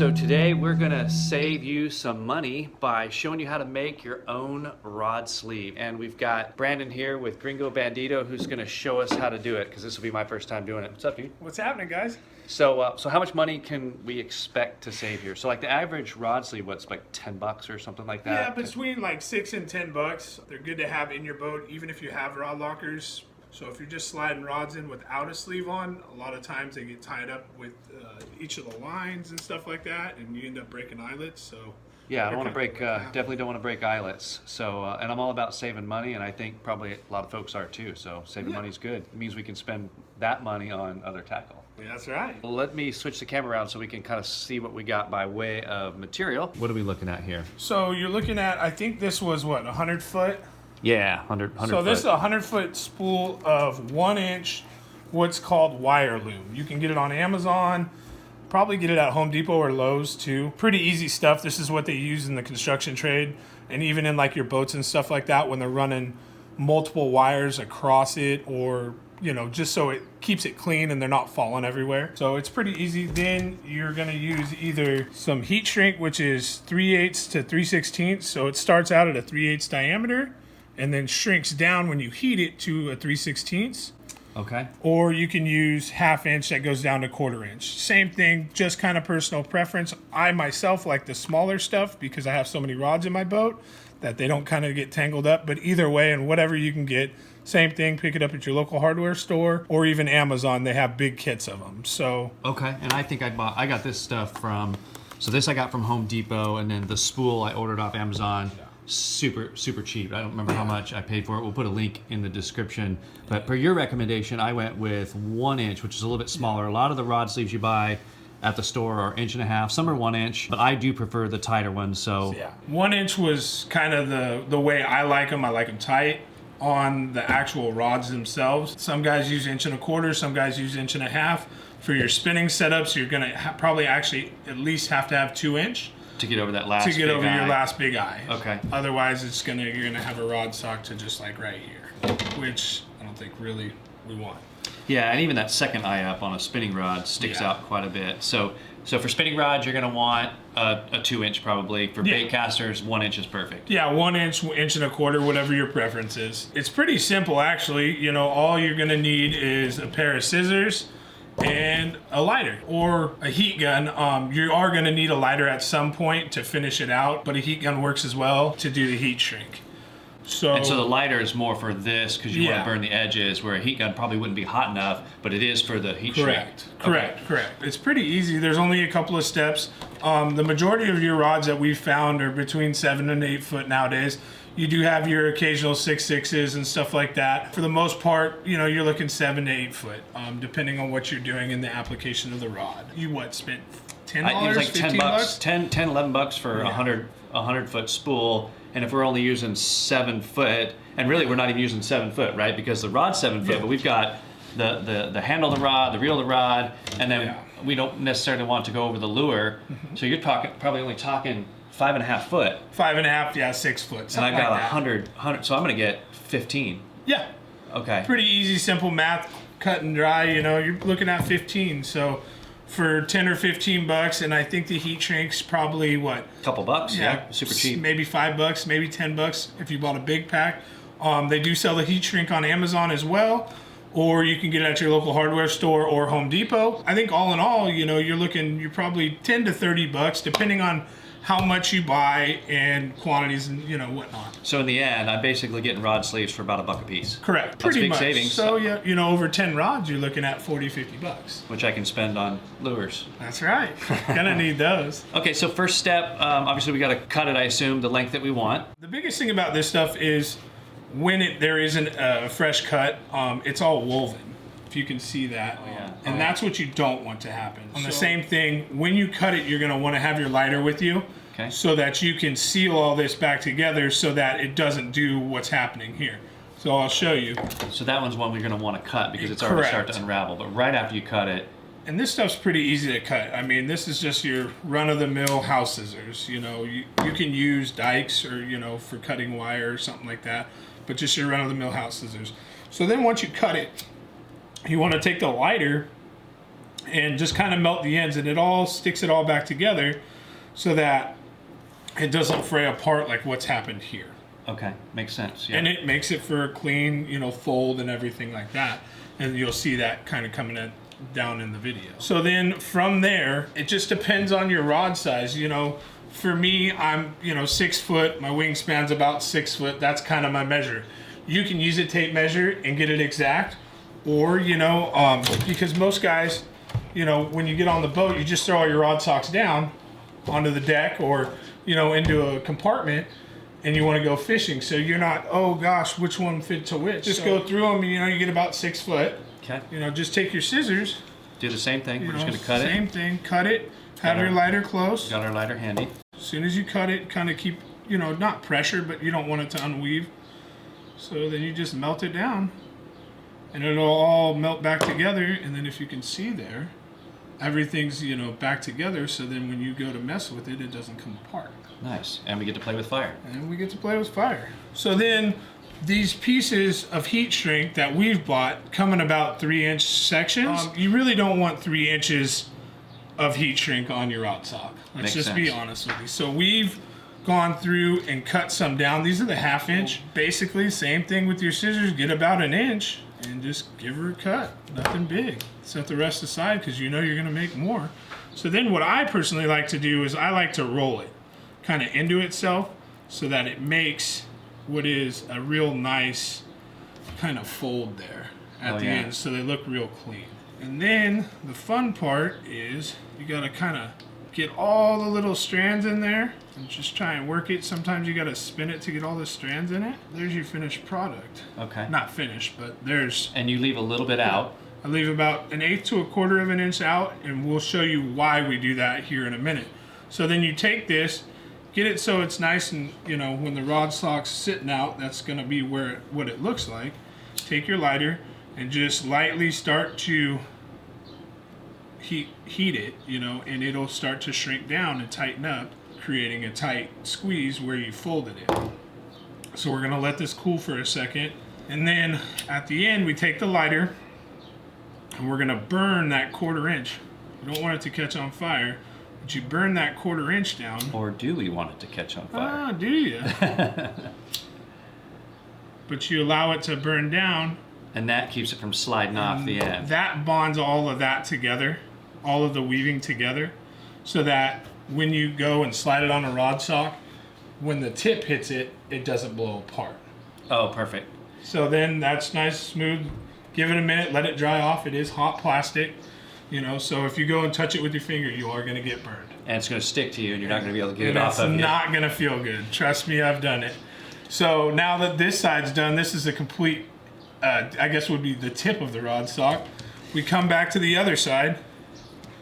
So today we're gonna save you some money by showing you how to make your own rod sleeve. And we've got Brandon here with Gringo Bandito who's gonna show us how to do it because this will be my first time doing it. What's up, dude? What's happening, guys? So how much money can we expect to save here? So like the average rod sleeve, what's like $10 or something like that? Yeah, between like $6 and $10. They're good to have in your boat, even if you have rod lockers. So if you're just sliding rods in without a sleeve on, a lot of times they get tied up with each of the lines and stuff like that, and you end up breaking eyelets. So yeah, I don't want to break. Definitely don't want to break eyelets. So and I'm all about saving money, and I think probably a lot of folks are too. So saving money is good. It means we can spend that money on other tackle. Yeah, that's right. Well, let me switch the camera around so we can kind of see what we got by way of material. What are we looking at here? So you're looking at, I think this was what, 100 foot? Yeah, 100 So foot. this is a 100-foot spool of 1-inch, what's called wire loom. You can get it on Amazon, probably get it at Home Depot or Lowe's too. Pretty easy stuff. This is what they use in the construction trade, and even in like your boats and stuff like that when they're running multiple wires across it, or you know, just so it keeps it clean and they're not falling everywhere. So it's pretty easy. Then you're gonna use either some heat shrink, which is 3/8 to 3/16. So it starts out at a 3/8 diameter and then shrinks down when you heat it to a 3/16. Okay. Or you can use 1/2 inch that goes down to 1/4 inch. Same thing, just kind of personal preference. I myself like the smaller stuff because I have so many rods in my boat that they don't kind of get tangled up. But either way, and whatever you can get, same thing, pick it up at your local hardware store or even Amazon. They have big kits of them. So okay, and I think I got this stuff from, so this I got from Home Depot, and then the spool I ordered off Amazon. Super cheap. I don't remember how much I paid for it. We'll put a link in the description. But per your recommendation, I went with 1 inch, which is a little bit smaller. A lot of the rod sleeves you buy at the store are 1.5 inch. Some are 1 inch, but I do prefer the tighter ones. So yeah, 1 inch was kind of the way I like them. I like them tight on the actual rods themselves. Some guys use 1.25 inch. Some guys use 1.5 inch. For your spinning setups, you're gonna probably actually at least have to have 2 inch. To get over that last your last big eye. Okay. Otherwise, you're gonna have a rod stock to just like right here, which I don't think really we want. Yeah, and even that second eye up on a spinning rod sticks out quite a bit. So for spinning rods, you're gonna want a 2 inch probably. For bait casters, 1 inch is perfect. Yeah, 1 inch, 1.25 inch, whatever your preference is. It's pretty simple actually. You know, all you're gonna need is a pair of scissors and a lighter or a heat gun. You are going to need a lighter at some point to finish it out, but a heat gun works as well to do the heat shrink. And so the lighter is more for this because you want to burn the edges, where a heat gun probably wouldn't be hot enough, but it is for the heat shrink. Correct. It's pretty easy. There's only a couple of steps. The majority of your rods that we've found are between 7 and 8 foot nowadays. You do have your occasional 6/6s and stuff like that. For the most part, you know, you're looking 7 to 8 foot, depending on what you're doing in the application of the rod. You spent $10? It was like $15? $11 for a 100 foot spool. And if we're only using 7 foot, and really we're not even using 7 foot, right? Because the rod's 7 foot, but we've got the handle of the rod, the reel of the rod, and then we don't necessarily want to go over the lure. So you're probably only talking 5.5 foot. 5.5, 6 foot. And I've got 100, so I'm gonna get 15. Yeah. Okay. Pretty easy, simple math, cut and dry. You know, you're looking at 15. So for 10 or 15 bucks, and I think the heat shrink's probably what? Couple bucks, yeah, super cheap. Maybe $5, maybe $10 if you bought a big pack. They do sell the heat shrink on Amazon as well, or you can get it at your local hardware store or Home Depot. I think all in all, you know, you're probably 10 to 30 bucks, depending on how much you buy and quantities and you know whatnot. So in the end, I'm basically getting rod sleeves for about $1 a piece. Correct. That's Pretty big much. savings. So yeah, you know, over 10 rods, you're looking at 40, 50 bucks. Which I can spend on lures. That's right. Gonna need those. Okay, so first step, obviously we got to cut it, I assume, the length that we want. The biggest thing about this stuff is when there isn't a fresh cut, it's all woven. If you can see that. And that's what you don't want to happen. On the same thing, when you cut it, you're gonna want to have your lighter with you. Okay. So that you can seal all this back together so that it doesn't do what's happening here. So I'll show you. So that one's one we're going to want to cut because it's already starting to unravel. But right after you cut it. And this stuff's pretty easy to cut. I mean, this is just your run-of-the-mill house scissors. You know, you can use dikes or, you know, for cutting wire or something like that. But just your run-of-the-mill house scissors. So then once you cut it, you want to take the lighter and just kind of melt the ends, and it all sticks it all back together so that it doesn't fray apart like what's happened here. Okay, makes sense. Yeah. And it makes it for a clean, fold and everything like that. And you'll see that kind of coming down in the video. So then from there, it just depends on your rod size. For me, I'm 6 foot. My wingspan's about 6 foot. That's kind of my measure. You can use a tape measure and get it exact, or because most guys, when you get on the boat, you just throw all your rod socks down onto the deck or into a compartment, and you want to go fishing. So you're not, oh gosh, which one fits to which. Just go through them, and you get about 6 foot. Okay. Just take your scissors. Do the same thing. We're just going to cut it. Same thing. Cut it. Have your lighter close. Got our lighter handy. As soon as you cut it, kind of keep, not pressure, but you don't want it to unweave. So then you just melt it down, and it'll all melt back together. And then if you can see there, everything's, back together. So then when you go to mess with it, it doesn't come apart. Nice. And we get to play with fire. So then these pieces of heat shrink that we've bought come in about 3-inch sections. You really don't want 3 inches of heat shrink on your rod sock. Let's just be honest with you. So we've gone through and cut some down. These are the 1/2 inch. Basically, same thing with your scissors. Get about 1 inch and just give her a cut. Nothing big. Set the rest aside because you're going to make more. So then what I personally like to do is I like to roll it kind of into itself so that it makes what is a real nice kind of fold there at the end, so they look real clean. And then the fun part is you got to kind of get all the little strands in there and just try and work it. Sometimes you got to spin it to get all the strands in it. There's your finished product. Okay. Not finished, but there's... And you leave a little bit out. I leave about 1/8 to 1/4 of an inch out, and we'll show you why we do that here in a minute. So then you take this, get it so it's nice, and when the rod sock's sitting out, that's going to be what it looks like. Take your lighter and just lightly start to heat it, and it'll start to shrink down and tighten up, creating a tight squeeze where you folded it. So we're going to let this cool for a second, and then at the end we take the lighter and we're going to burn that 1/4 inch. You don't want it to catch on fire, but you burn that 1/4 inch down. Or do we want it to catch on fire? Ah, do you? But you allow it to burn down. And that keeps it from sliding off the end. That bonds all of that together, all of the weaving together, so that when you go and slide it on a rod sock, when the tip hits it, it doesn't blow apart. Oh, perfect. So then that's nice, smooth. Give it a minute, let it dry off. It is hot plastic, so if you go and touch it with your finger, you are going to get burned. And it's going to stick to you, and you're not going to be able to get it off of you. It's not going to feel good. Trust me, I've done it. So now that this side's done, this is a complete, I guess would be the tip of the rod sock. We come back to the other side.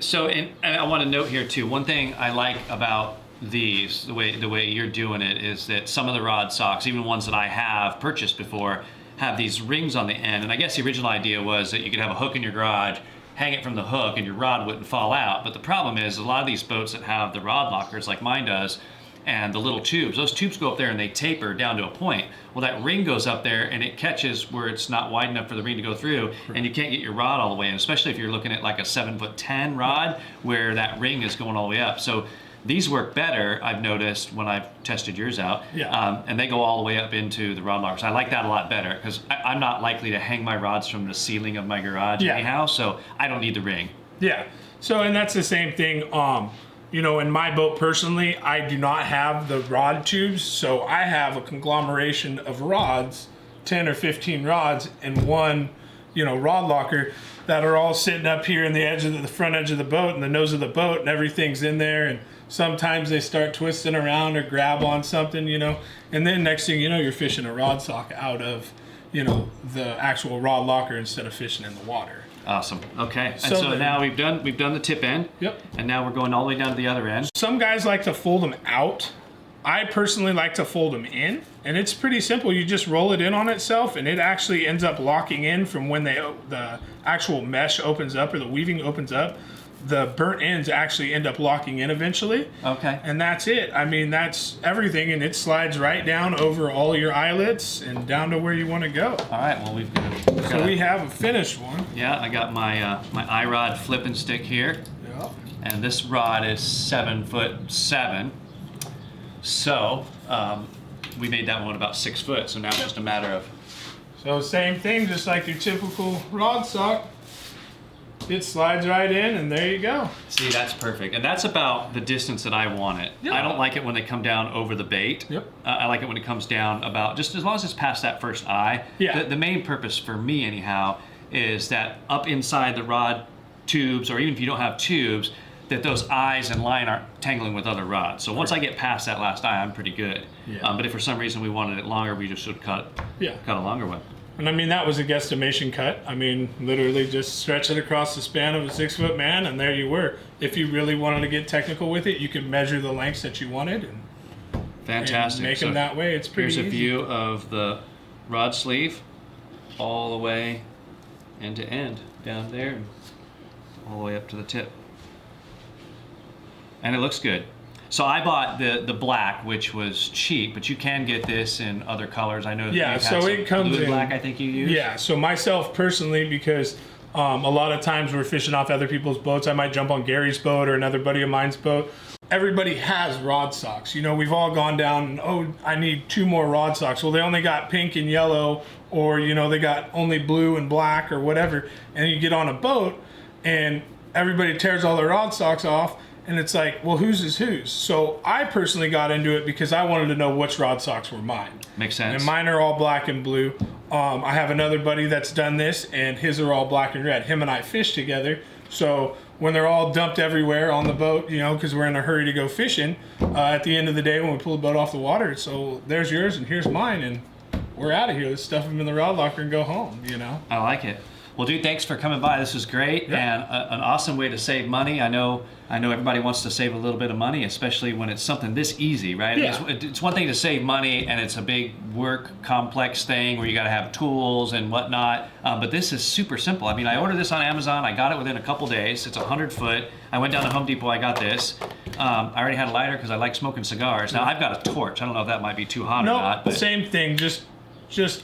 So, and I want to note here too, one thing I like about these, the way you're doing it, is that some of the rod socks, even ones that I have purchased before, have these rings on the end. And I guess the original idea was that you could have a hook in your garage, hang it from the hook, and your rod wouldn't fall out. But the problem is a lot of these boats that have the rod lockers, like mine does, and the little tubes, those tubes go up there and they taper down to a point. Well, that ring goes up there and it catches where it's not wide enough for the ring to go through, and you can't get your rod all the way in, especially if you're looking at like a 7'10" rod where that ring is going all the way up. So these work better, I've noticed, when I've tested yours out. Yeah. And they go all the way up into the rod lockers. I like that a lot better because I'm not likely to hang my rods from the ceiling of my garage anyhow, so I don't need the ring. Yeah. So, and that's the same thing. In my boat personally, I do not have the rod tubes, so I have a conglomeration of rods, 10 or 15 rods, in one, rod locker that are all sitting up here in the front edge of the boat and the nose of the boat, and everything's in there. And sometimes they start twisting around or grab on something, and then next thing you know, you're fishing a rod sock out of, the actual rod locker instead of fishing in the water. Awesome. Okay. And so now we've done the tip end. Yep. And now we're going all the way down to the other end. Some guys like to fold them out. I personally like to fold them in, and it's pretty simple. You just roll it in on itself, and it actually ends up locking in from when the actual mesh opens up or the weaving opens up. the burnt ends actually end up locking in eventually. Okay. And that's it. I mean, that's everything, and it slides right down over all your eyelets and down to where you want to go. All right. Well, So we have a finished one. Yeah, I got my my iRod flipping stick here, Yeah. and this rod is 7'7". So we made that one about 6 foot. So now it's just a matter of. So same thing, just like your typical rod sock. It slides right in, and there you go. See, that's perfect. And that's about the distance that I want it. Yeah. I don't like it when they come down over the bait. Yep. I like it when it comes down about, just as long as it's past that first eye. Yeah. The main purpose for me, anyhow, is that up inside the rod tubes, or even if you don't have tubes, that those eyes and line aren't tangling with other rods. So once I get past that last eye, I'm pretty good. Yeah. But if for some reason we wanted it longer, we just should cut a longer one. And I mean, that was a guesstimation cut. I mean, literally just stretch it across the span of a 6 foot man, and there you were. If you really wanted to get technical with it, you could measure the lengths that you wanted and Fantastic. make them that way. It's pretty Here's a easy. view of the rod sleeve all the way end to end down there, and all the way up to the tip. And it looks good. So I bought the black, which was cheap, but you can get this in other colors. I know that Yeah, you've had so some it comes blue and in black, I think you use. Yeah, so myself personally, because a lot of times we're fishing off other people's boats. I might jump on Gary's boat or another buddy of mine's boat. Everybody has rod socks. You know, we've all gone down and, oh, I need 2 more rod socks. Well, they only got pink and yellow, or, you know, they got only blue and black or whatever. And you get on a boat and everybody tears all their rod socks off. And it's like, well, whose is whose? So I personally got into it because I wanted to know which rod socks were mine. Makes sense. And mine are all black and blue. I have another buddy that's done this, and his are all black and red. Him and I fish together. So when they're all dumped everywhere on the boat, you know, because we're in a hurry to go fishing, at the end of the day when we pull the boat off the water, so there's yours and here's mine, and we're out of here. Let's stuff them in the rod locker and go home, you know? I like it. Well, dude, thanks for coming by. This was great, and an awesome way to save money. I know everybody wants to save a little bit of money, especially when it's something this easy, right? Yeah. It's one thing to save money, and it's a big work, complex thing where you got to have tools and whatnot. But this is super simple. I mean, I ordered this on Amazon. I got it within a couple days. It's 100 foot. I went down to Home Depot. I got this. I already had a lighter because I like smoking cigars. Now I've got a torch. I don't know if that might be too hot or not. But Same thing. Just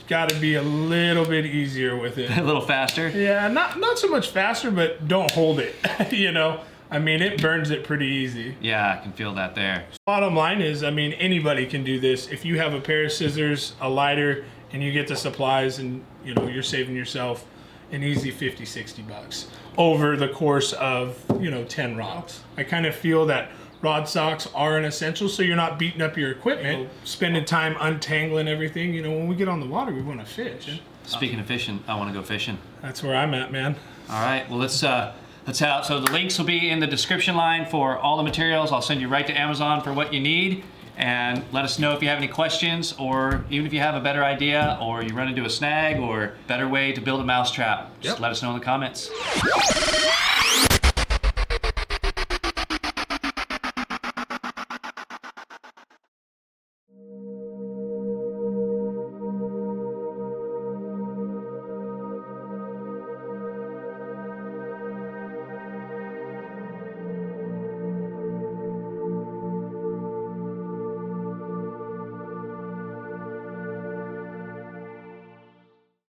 got to be a little bit easier with it. a little faster. Yeah, not so much faster, but don't hold it. You know, I mean, it burns it pretty easy. Yeah, I can feel that there. Bottom line is, I mean, anybody can do this. If you have a pair of scissors, a lighter, and you get the supplies, and you know, you're saving yourself an easy 50, 60 bucks over the course of, you know, 10 rods. I kind of feel that rod socks are an essential, so you're not beating up your equipment, spending time untangling everything. You know, when we get on the water, we want to fish. Speaking of fishing, I want to go fishing. That's where I'm at, man. All right, well, let's head out. So the links will be in the description line for all the materials. I'll send you right to Amazon for what you need. And let us know if you have any questions, or even if you have a better idea, or you run into a snag, or better way to build a mousetrap. Just let us know in the comments.